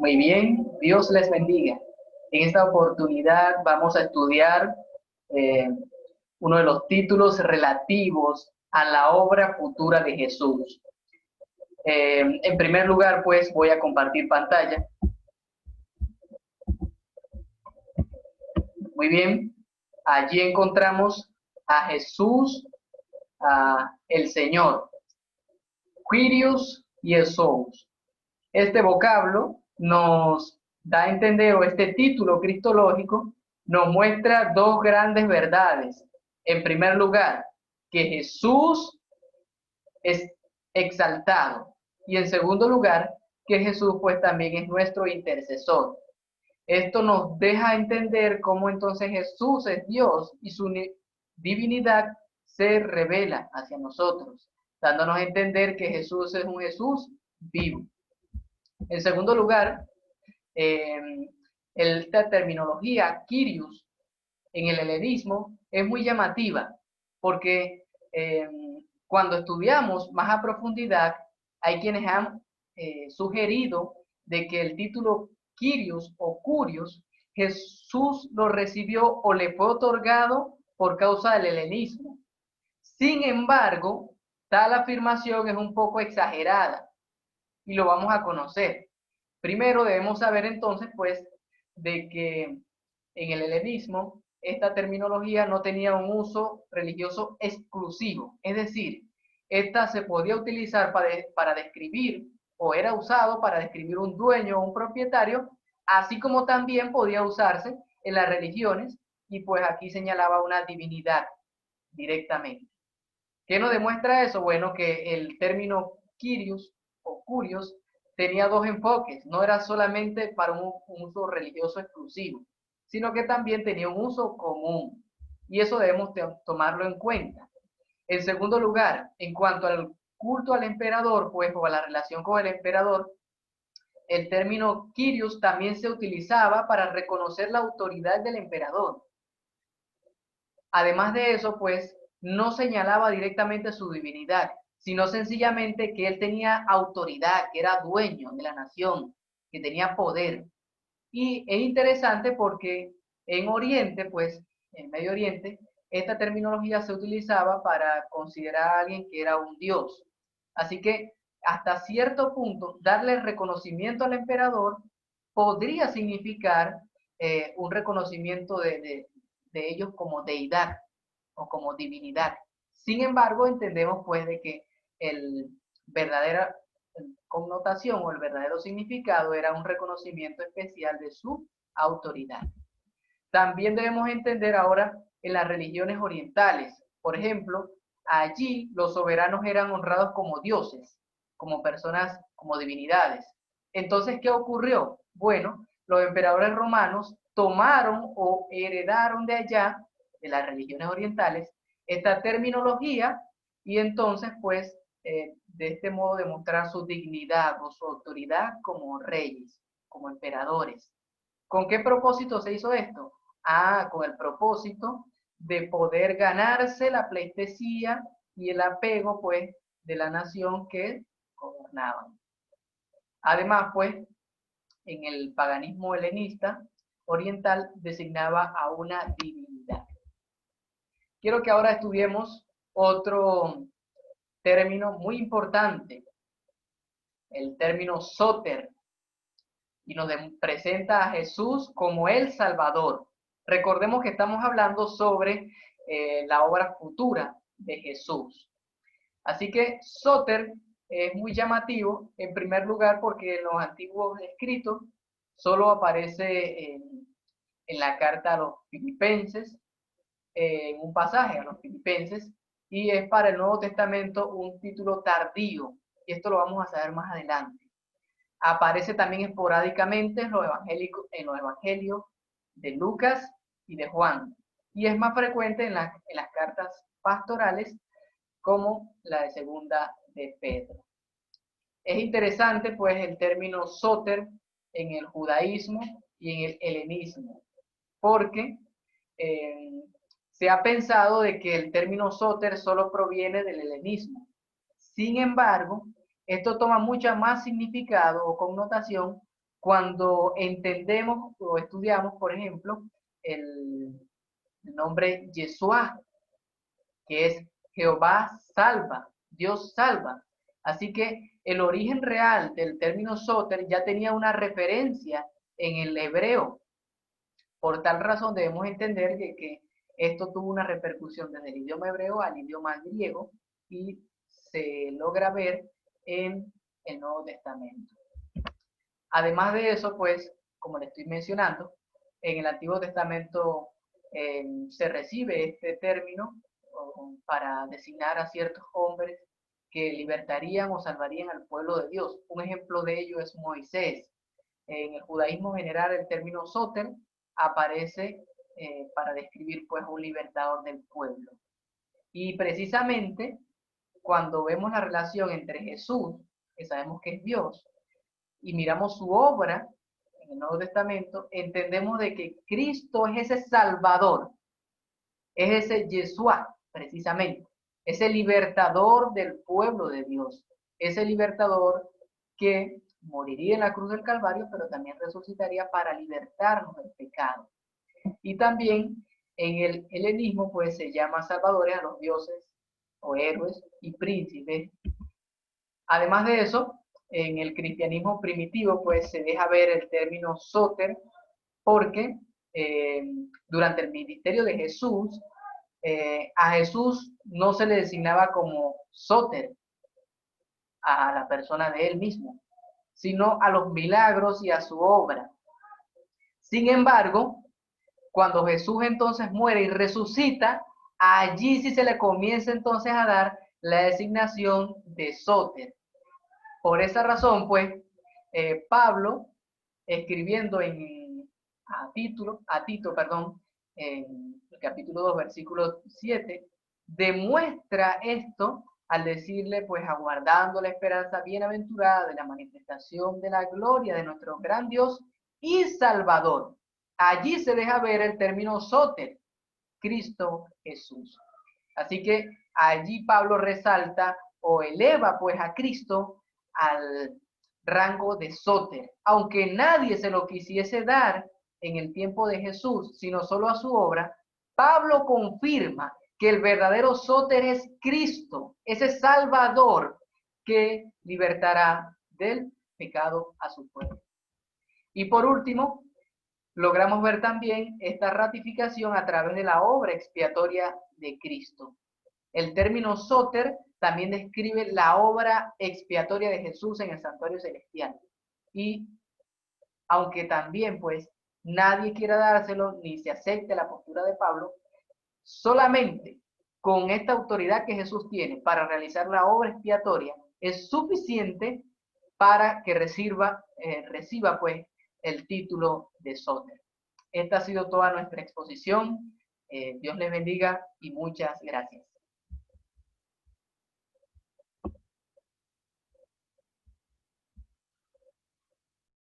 Muy bien, Dios les bendiga. En esta oportunidad vamos a estudiar eh, uno de los títulos relativos a la obra futura de Jesús. En primer lugar, pues voy a compartir pantalla. Muy bien, allí encontramos a Jesús, a el Señor, Quirios y Jesús. Este vocablo nos da a entender, o este título cristológico nos muestra dos grandes verdades. En primer lugar, que Jesús es exaltado. Y en segundo lugar, que Jesús pues también es nuestro intercesor. Esto nos deja entender cómo entonces Jesús es Dios y su divinidad se revela hacia nosotros, dándonos a entender que Jesús es un Jesús vivo. En segundo lugar, eh, esta terminología, Kyrios, en el helenismo, es muy llamativa, porque cuando estudiamos más a profundidad, hay quienes han sugerido de que el título Kyrios o Curios, Jesús lo recibió o le fue otorgado por causa del helenismo. Sin embargo, tal afirmación es un poco exagerada y lo vamos a conocer. Primero debemos saber entonces, pues, de que en el helenismo esta terminología no tenía un uso religioso exclusivo, es decir, esta se podía utilizar para describir, o era usado para describir un dueño o un propietario, así como también podía usarse en las religiones, y pues aquí señalaba una divinidad directamente. ¿Qué nos demuestra eso? Bueno, que el término Kyrios o Curios tenía dos enfoques, no era solamente para un uso religioso exclusivo, sino que también tenía un uso común, y eso debemos tomarlo en cuenta. En segundo lugar, en cuanto al culto al emperador, pues, o a la relación con el emperador, el término Kyrios también se utilizaba para reconocer la autoridad del emperador. Además de eso, pues, no señalaba directamente su divinidad, sino sencillamente que él tenía autoridad, que era dueño de la nación, que tenía poder. Y es interesante porque en Oriente, pues, en Medio Oriente, esta terminología se utilizaba para considerar a alguien que era un dios. Así que hasta cierto punto, darle reconocimiento al emperador podría significar un reconocimiento de ellos como deidad o como divinidad. Sin embargo, entendemos pues de que el verdadera connotación o el verdadero significado era un reconocimiento especial de su autoridad. También debemos entender ahora en las religiones orientales, por ejemplo, allí los soberanos eran honrados como dioses, como personas, como divinidades. Entonces, ¿qué ocurrió? Bueno, los emperadores romanos tomaron o heredaron de allá, de las religiones orientales, esta terminología y entonces, pues, de este modo demostrar su dignidad o su autoridad como reyes, como emperadores. ¿Con qué propósito se hizo esto? Con el propósito de poder ganarse la pleitesía y el apego, pues, de la nación que gobernaban. Además, pues, en el paganismo helenista oriental designaba a una divinidad. Quiero que ahora estudiemos otro término muy importante, el término Soter, y nos presenta a Jesús como el Salvador. Recordemos que estamos hablando sobre la obra futura de Jesús. Así que Soter es muy llamativo, en primer lugar, porque en los antiguos escritos solo aparece en la carta a los filipenses, en un pasaje a los filipenses, y es para el Nuevo Testamento un título tardío, y esto lo vamos a saber más adelante. Aparece también esporádicamente en los evangelios de Lucas y de Juan, y es más frecuente en las cartas pastorales como la de segunda de Pedro. Es interesante pues el término soter en el judaísmo y en el helenismo, porque eh, se ha pensado de que el término soter solo proviene del helenismo. Sin embargo, esto toma mucha más significado o connotación cuando entendemos o estudiamos, por ejemplo, el nombre Yeshua, que es Jehová salva, Dios salva. Así que el origen real del término Soter ya tenía una referencia en el hebreo. Por tal razón debemos entender que esto tuvo una repercusión desde el idioma hebreo al idioma griego y se logra ver en el Nuevo Testamento. Además de eso, pues, como le estoy mencionando, en el Antiguo Testamento se recibe este término para designar a ciertos hombres que libertarían o salvarían al pueblo de Dios. Un ejemplo de ello es Moisés. En el judaísmo general el término Soter aparece para describir pues un libertador del pueblo. Y precisamente cuando vemos la relación entre Jesús, que sabemos que es Dios, y miramos su obra en el Nuevo Testamento, entendemos de que Cristo es ese Salvador, es ese Yeshua, precisamente, ese libertador del pueblo de Dios, ese libertador que moriría en la cruz del Calvario, pero también resucitaría para libertarnos del pecado. Y también en el helenismo, pues se llama salvadores a los dioses o héroes y príncipes. Además de eso, en el cristianismo primitivo, pues se deja ver el término Soter, porque durante el ministerio de Jesús, a Jesús no se le designaba como Soter a la persona de él mismo, sino a los milagros y a su obra. Sin embargo, cuando Jesús entonces muere y resucita, allí sí se le comienza entonces a dar la designación de Soter. Por esa razón, pues, Pablo, escribiendo a Tito, en el capítulo 2, versículo 7, demuestra esto al decirle, pues, aguardando la esperanza bienaventurada de la manifestación de la gloria de nuestro gran Dios y Salvador. Allí se deja ver el término Soter, Cristo Jesús. Así que allí Pablo resalta o eleva pues a Cristo al rango de Soter, aunque nadie se lo quisiese dar en el tiempo de Jesús, sino solo a su obra. Pablo confirma que el verdadero Soter es Cristo, ese Salvador que libertará del pecado a su pueblo. Y por último, logramos ver también esta ratificación a través de la obra expiatoria de Cristo. El término Soter también describe la obra expiatoria de Jesús en el santuario celestial. Y aunque también pues nadie quiera dárselo ni se acepte la postura de Pablo, solamente con esta autoridad que Jesús tiene para realizar la obra expiatoria es suficiente para que reciba pues el título de Soter. Esta ha sido toda nuestra exposición. Dios les bendiga y muchas gracias.